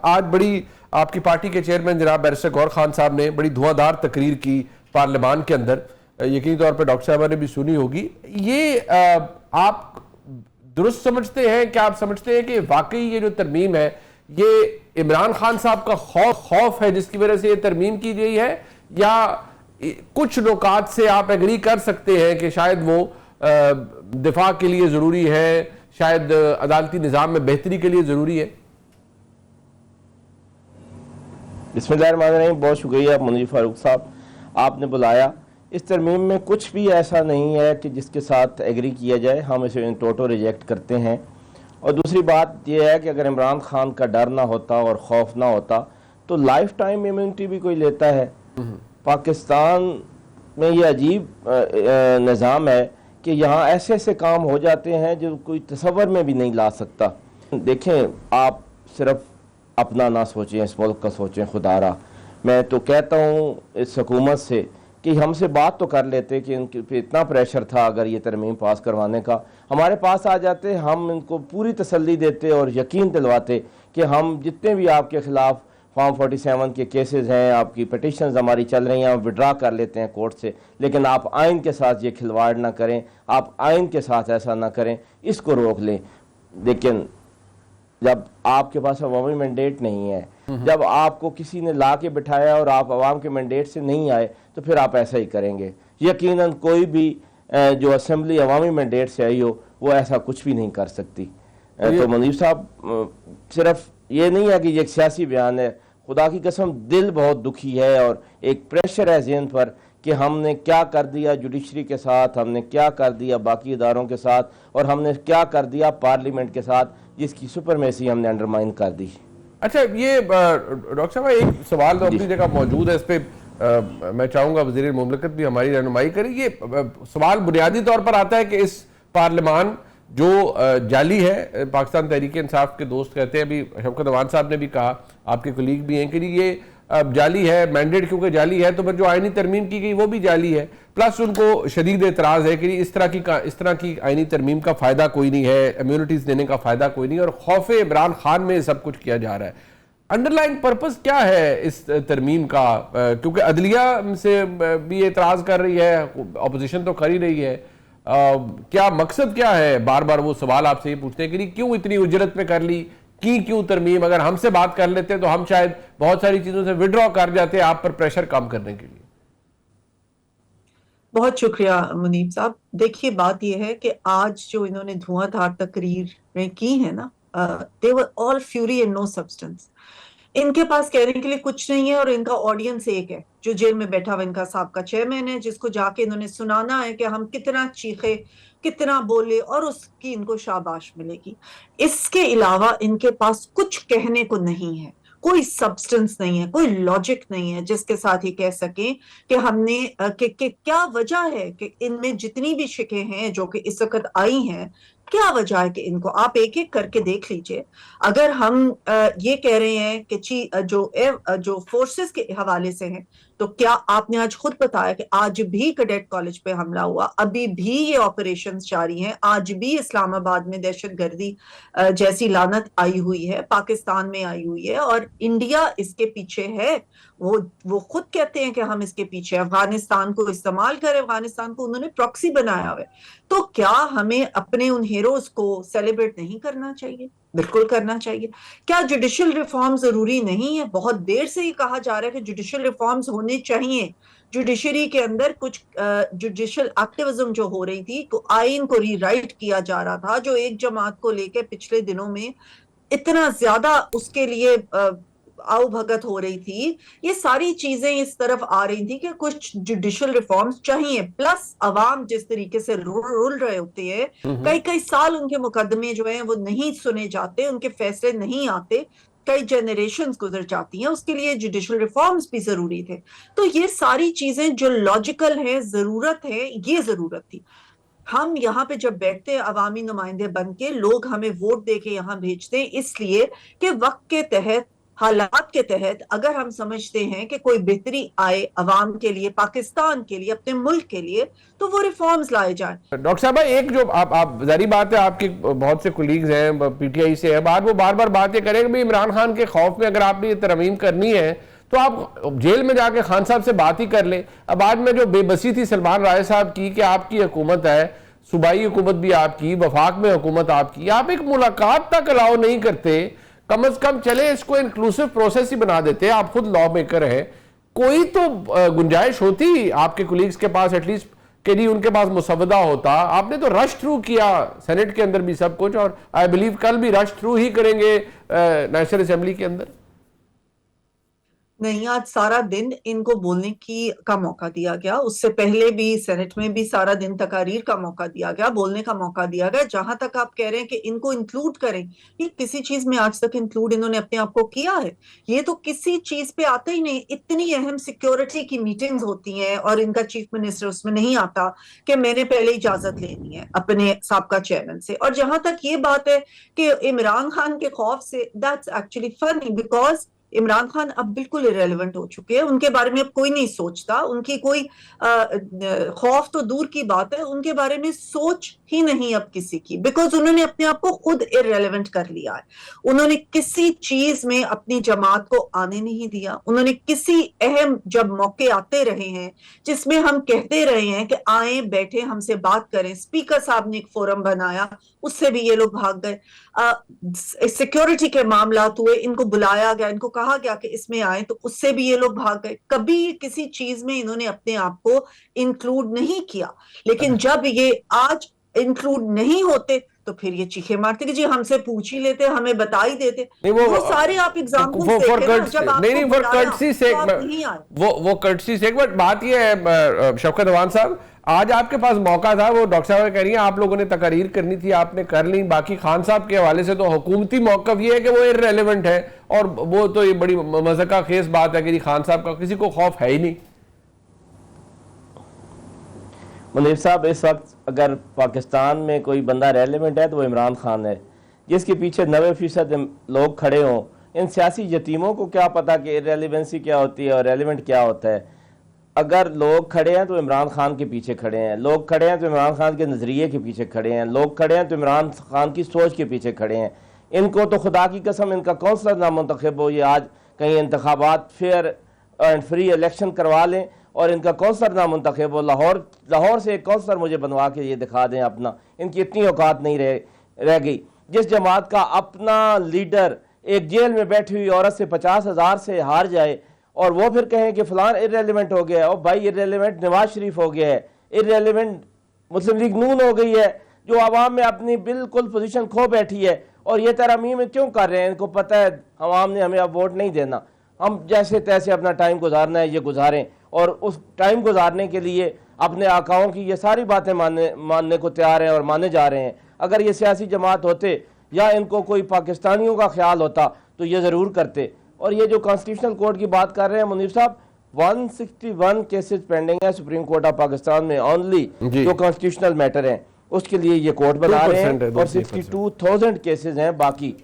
आज बड़ी आपकी पार्टी के चेयरमैन जनाब बैरिस्टर गौहर खान साहब ने बड़ी धुआंधार तकरीर की पार्लियामान के अंदर, यकीनी तौर पर डॉक्टर साहबा ने भी सुनी होगी। ये आप दुरुस्त समझते हैं? क्या आप समझते हैं कि वाकई ये जो तरमीम है ये इमरान खान साहब का खौफ है जिसकी वजह से ये तरमीम की गई है, या कुछ नुकात से आप एग्री कर सकते हैं कि शायद वो दिफा के लिए ज़रूरी है, शायद अदालती निज़ाम में बेहतरी के लिए ज़रूरी है? बिस्मिल्लाहिर्रहमानिर्रहीम। बहुत शुक्रिया मुनीर फारूक साहब, आपने बुलाया। इस तरमीम में कुछ भी ऐसा नहीं है कि जिसके साथ एग्री किया जाए, हम इसे इन टोटो रिजेक्ट करते हैं। और दूसरी बात यह है कि अगर इमरान खान का डर ना होता और खौफ ना होता तो लाइफ टाइम इम्यूनिटी भी कोई लेता है। पाकिस्तान में ये अजीब निज़ाम है कि यहाँ ऐसे ऐसे काम हो जाते हैं जो कोई तसव्वुर में भी नहीं ला सकता। देखें, आप सिर्फ अपना ना सोचें, इस मुल्क का सोचें। खुदारा मैं तो कहता हूँ इस हुकूमत से कि हमसे बात तो कर लेते कि इनके पे इतना प्रेशर था, अगर ये तरमीम पास करवाने का हमारे पास आ जाते, हम इनको पूरी तसल्ली देते और यकीन दिलवाते कि हम जितने भी आपके ख़िलाफ़ फॉर्म 47 के केसेस हैं, आपकी पटिशन्स हमारी चल रही हैं, हम विड्रा कर लेते हैं कोर्ट से। लेकिन आप आइन के साथ ये खिलवाड़ ना करें, आप आइन के साथ ऐसा ना करें, इसको रोक लें। लेकिन जब आपके पास अवामी मैंडेट नहीं है, जब आपको किसी ने ला के बिठाया और आप अवाम के मैंडेट से नहीं आए, तो फिर आप ऐसा ही करेंगे। यकीनन कोई भी जो असेंबली अवामी मैंडेट से आई हो वो ऐसा कुछ भी नहीं कर सकती। तो मुनीर साहब, सिर्फ ये नहीं है कि ये एक सियासी बयान है, खुदा की कसम दिल बहुत दुखी है और एक प्रेशर है ज़हन पर कि हमने क्या कर दिया जुडिशरी के साथ, हमने क्या कर दिया बाकी इदारों के साथ, और हमने क्या कर दिया पार्लियामेंट के साथ, जिसकी सुपरमेसी हमने अंडरमाइन कर दी। अच्छा, ये डॉक्टर साहब एक सवाल तो अपनी जगह मौजूद है, इस पर मैं चाहूँगा वज़ीर मुमलिकत भी हमारी रहनुमाई करे। ये सवाल बुनियादी तौर पर आता है कि इस पार्लियामान जो जाली है, पाकिस्तान तहरीक इंसाफ के दोस्त कहते हैं, अभी शौकत अवान साहब ने भी कहा, आपके कुलीग भी हैं, कि ये जाली है, मैंडेट क्योंकि जाली है तो फिर जो आइनी तरमीम की गई वो भी जाली है। प्लस उनको शदीद एतराज़ है कि इस तरह की आइनी तरमीम का फ़ायदा कोई नहीं है, इम्यूनिटीज़ देने का फ़ायदा कोई नहीं, और खौफ इमरान खान में सब कुछ किया जा रहा है। अंडरलाइन पर्पस क्या है इस तरमीम का? क्योंकि अदलिया से भी एतराज़ कर रही है, अपोजिशन तो कर ही रही है। क्या मकसद क्या है? बार बार वो सवाल आपसे ये पूछते हैं कि क्यों इतनी उजरत में कर ली, क्यों तरमीम? अगर हमसे बात कर लेते तो हम शायद बहुत सारी चीजों से विड्रॉ कर जाते आप पर प्रेशर कम करने के लिए। बहुत शुक्रिया मुनीब साहब। देखिए, बात यह है कि आज जो इन्होंने धुआंधार तकरीरें की है ना, they were all fury and no substance. इनके पास कहने के लिए कुछ नहीं है और इनका ऑडियंस एक है जो जेल में बैठा हुआ इनका साहब चेयरमैन है, जिसको जाके इन्होंने सुनाना है कि हम कितना चीखे, कितना बोले, और उसकी इनको शाबाश मिलेगी। इसके अलावा इनके पास कुछ कहने को नहीं है, कोई सब्सटेंस नहीं है, कोई लॉजिक नहीं है जिसके साथ ये कह सके कि हमने कि क्या वजह है कि इनमें जितनी भी शिकें हैं जो कि इस वक्त आई हैं, क्या वजह है कि इनको आप एक एक करके देख लीजिए। अगर हम ये कह रहे हैं कि जो फोर्सेस के हवाले से हैं, तो क्या आपने आज खुद बताया कि आज भी कैडेट कॉलेज पे हमला हुआ, अभी भी ये ऑपरेशंस जारी हैं, आज भी इस्लामाबाद में दहशतगर्दी जैसी लानत आई हुई है, पाकिस्तान में आई हुई है, और इंडिया इसके पीछे है। वो खुद कहते हैं कि हम इसके पीछे, अफगानिस्तान को इस्तेमाल करें, अफगानिस्तान को उन्होंने प्रॉक्सी बनाया हुआ है। तो क्या हमें अपने उन हीरोज को सेलिब्रेट नहीं करना चाहिए? बिल्कुल करना चाहिए। क्या जुडिशियल रिफॉर्म जरूरी नहीं है? बहुत देर से ही कहा जा रहा है कि जुडिशियल रिफॉर्म्स होने चाहिए। जुडिशरी के अंदर कुछ जुडिशियल एक्टिविज्म जो हो रही थी, तो आइन को रीराइट किया जा रहा था, जो एक जमात को लेकर पिछले दिनों में इतना ज्यादा उसके लिए आओ भगत हो रही थी, ये सारी चीजें इस तरफ आ रही थी कि कुछ जुडिशियल रिफॉर्म्स चाहिए। प्लस अवाम जिस तरीके से रुल रहे होते हैं, कई कई साल उनके मुकदमे जो हैं वो नहीं सुने जाते, उनके फैसले नहीं आते, कई जनरेशंस गुजर जाती हैं, उसके लिए जुडिशियल रिफॉर्म्स भी जरूरी थे। तो ये सारी चीजें जो लॉजिकल है, जरूरत है, ये जरूरत थी। हम यहाँ पे जब बैठते हैं अवामी नुमाइंदे बन के, लोग हमें वोट दे के यहाँ भेजते हैं इसलिए कि वक्त के तहत हालात के तहत अगर हम समझते हैं कि कोई बेहतरी आए अवाम के लिए, पाकिस्तान के लिए, अपने मुल्क के लिए, तो वो रिफॉर्म्स लाए जाएं। डॉक्टर साहब एक जो आप जारी बात है, आपके बहुत से कुलीग्स हैं पीटीआई से है, वो बार बार बात ये करें कि इमरान खान के खौफ में अगर आपने ये तरमीम करनी है तो आप जेल में जाके खान साहब से बात ही कर लें। अब बाद में जो बेबसी थी सलमान राय साहब की कि आपकी हुकूमत है, सूबाई हुकूमत भी आपकी, वफाक में हुकूमत आपकी, आप एक मुलाकात तक अलाउ नहीं करते, कम अज कम चले इसको इंक्लूसिव प्रोसेस ही बना देते। आप खुद लॉ मेकर हैं, कोई तो गुंजाइश होती आपके कुलीग्स के पास एटलीस्ट कि नहीं उनके पास मुसवदा होता। आपने तो रश थ्रू किया सेनेट के अंदर भी सब कुछ, और आई बिलीव कल भी रश थ्रू ही करेंगे नेशनल असेंबली के अंदर। नहीं, आज सारा दिन इनको बोलने का मौका दिया गया, उससे पहले भी सेनेट में भी सारा दिन तकारीर का मौका दिया गया, बोलने का मौका दिया गया। जहां तक आप कह रहे हैं कि इनको इंक्लूड करें, ये किसी चीज में आज तक इंक्लूड इन्होंने अपने आप को किया है? ये तो किसी चीज पे आते ही नहीं। इतनी अहम सिक्योरिटी की मीटिंग्स होती हैं और इनका चीफ मिनिस्टर उसमें नहीं आता कि मैंने पहले इजाजत लेनी है अपने साबका चेयरमैन से। और जहां तक ये बात है कि इमरान खान के खौफ से, that's actually funny, because Imran Khan अब बिल्कुल इरेलेवेंट हो चुके हैं, उनके बारे में अब कोई नहीं सोचता, उनकी कोई खौफ तो दूर की बात है, उनके बारे में सोच ही नहीं अब किसी की, बिकॉज उन्होंने अपने आप को खुद इरेलेवेंट कर लिया है। उन्होंने किसी चीज में अपनी जमात को आने नहीं दिया। उन्होंने किसी अहम जब मौके आते रहे हैं जिसमें हम कहते रहे हैं कि आए बैठे हमसे बात करें, स्पीकर साहब ने एक फोरम बनाया, उससे भी ये लोग भाग गए। सिक्योरिटी के मामला हुए, इनको बुलाया गया, इनको कहा गया कि इसमें आए, तो उससे भी ये लोग भाग गए। कभी किसी चीज में इन्होंने अपने आप को इंक्लूड नहीं किया। लेकिन जब ये आज इंक्लूड नहीं होते तो फिर ये चीखे मारते कि जी हमसे पूछ ही लेते, हमें बता ही देते। वो सारे आप एग्जाम्पल वो कर्टसी से। बट बात ये है शौकत अवान साहब, आज आपके पास मौका था, वो डॉक्टर साहब कह रही हैं आप लोगों ने तकरीर करनी थी, आपने कर ली। बाकी खान साहब के हवाले से तो हुकूमती मौकफ ये है कि वो इर्रेलेवेंट है, और वो तो ये बड़ी मज़ाक़ खेज बात है कि खान साहब का किसी को खौफ है ही नहीं। मुनीर साहब, इस वक्त अगर पाकिस्तान में कोई बंदा रेलेवेंट है तो वो इमरान खान है, जिसके पीछे 90% लोग खड़े हों। इन सियासी यतीमों को क्या पता कि इरेलीवेंसी क्या होती है और रेलेवेंट क्या होता है। अगर लोग खड़े हैं तो इमरान खान के पीछे खड़े हैं, लोग खड़े हैं तो इमरान खान के नज़रिए के पीछे खड़े हैं, लोग खड़े हैं तो इमरान खान की सोच के पीछे खड़े हैं। इनको तो खुदा की कसम इनका कौंसलर नामुंतखब हो, ये आज कहीं इंतखाबात फेयर एंड फ्री इलेक्शन करवा लें और इनका कौंसलर नामुंतखब हो, लाहौर से एक कौंसलर मुझे बनवा के ये दिखा दें अपना। इनकी इतनी औकात नहीं रह गई। जिस जमात का अपना लीडर एक जेल में बैठी हुई औरत से 50,000 से हार जाए और वो फिर कहें कि फलान इर्रेलेवेंट हो गया है, और भाई इर्रेलेवेंट नवाज शरीफ हो गया है, इर्रेलेवेंट मुस्लिम लीग नून हो गई है, जो आवाम में अपनी बिल्कुल पोजीशन खो बैठी है। और ये तरमीम क्यों कर रहे हैं? इनको पता है आवाम ने हमें अब वोट नहीं देना, हम जैसे तैसे अपना टाइम गुजारना है, ये गुजारें। और उस टाइम गुजारने के लिए अपने आकाओं की ये सारी बातें मानने को तैयार हैं और माने जा रहे हैं। अगर ये सियासी जमात होते या इनको कोई पाकिस्तानियों का ख्याल होता तो ये ज़रूर करते। और ये जो कॉन्स्टिट्यूशनल कोर्ट की बात कर रहे हैं मुनीर साहब, 161 केसेस पेंडिंग है सुप्रीम कोर्ट ऑफ पाकिस्तान में, ओनली जो कॉन्स्टिट्यूशनल मैटर हैं उसके लिए ये कोर्ट बना रहे हैं, और 62,000 केसेस हैं बाकी